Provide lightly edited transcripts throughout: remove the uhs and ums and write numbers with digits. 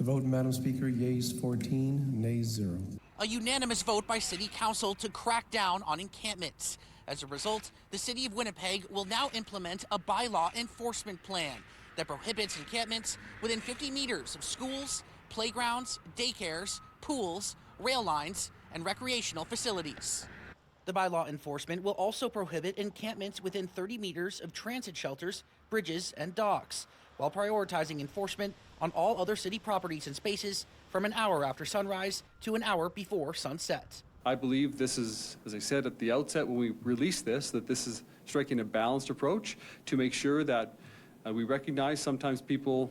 vote, Madam Speaker, yeas 14, nays 0. A unanimous vote by City Council to crack down on encampments. As a result, the City of Winnipeg will now implement a bylaw enforcement plan that prohibits encampments within 50 meters of schools, playgrounds, daycares, pools, rail lines, and recreational facilities. The bylaw enforcement will also prohibit encampments within 30 meters of transit shelters, bridges, and docks, while prioritizing enforcement on all other city properties and spaces from an hour after sunrise to an hour before sunset. I believe this is, as I said at the outset when we released this, that this is striking a balanced approach to make sure that we recognize sometimes people,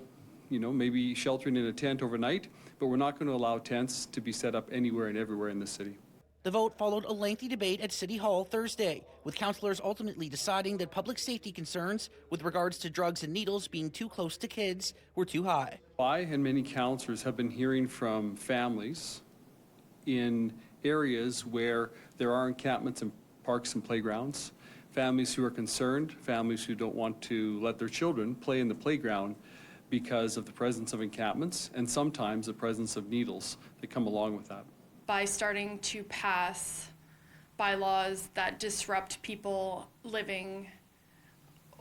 maybe sheltering in a tent overnight, but we're not going to allow tents to be set up anywhere and everywhere in the city. The vote followed a lengthy debate at City Hall Thursday, with councillors ultimately deciding that public safety concerns with regards to drugs and needles being too close to kids were too high. I and many councillors have been hearing from families in areas where there are encampments and parks and playgrounds, families who are concerned, families who don't want to let their children play in the playground because of the presence of encampments and sometimes the presence of needles that come along with that. By starting to pass bylaws that disrupt people living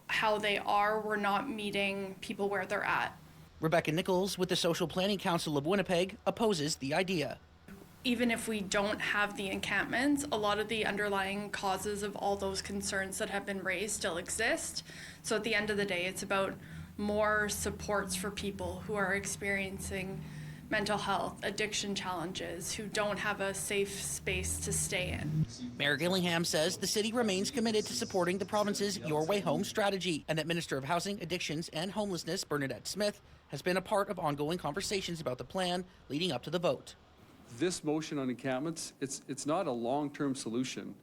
how they are, we're not meeting people where they're at. Rebecca Nichols with the Social Planning Council of Winnipeg opposes the idea. Even if we don't have the encampments, a lot of the underlying causes of all those concerns that have been raised still exist. So at the end of the day, it's about more supports for people who are experiencing mental health, addiction challenges, who don't have a safe space to stay in. Mayor Gillingham says the city remains committed to supporting the province's Your Way Home strategy, and that Minister of Housing, Addictions and Homelessness, Bernadette Smith, has been a part of ongoing conversations about the plan leading up to the vote. This motion on encampments, it's not a long-term solution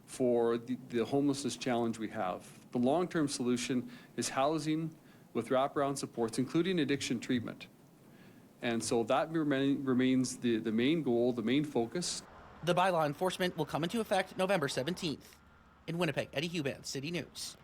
for the homelessness challenge we have. The long-term solution is housing with wraparound supports, including addiction treatment. And so that remains the main goal, the main focus. The bylaw enforcement will come into effect November 17th. In Winnipeg, Eddie Huband, City News.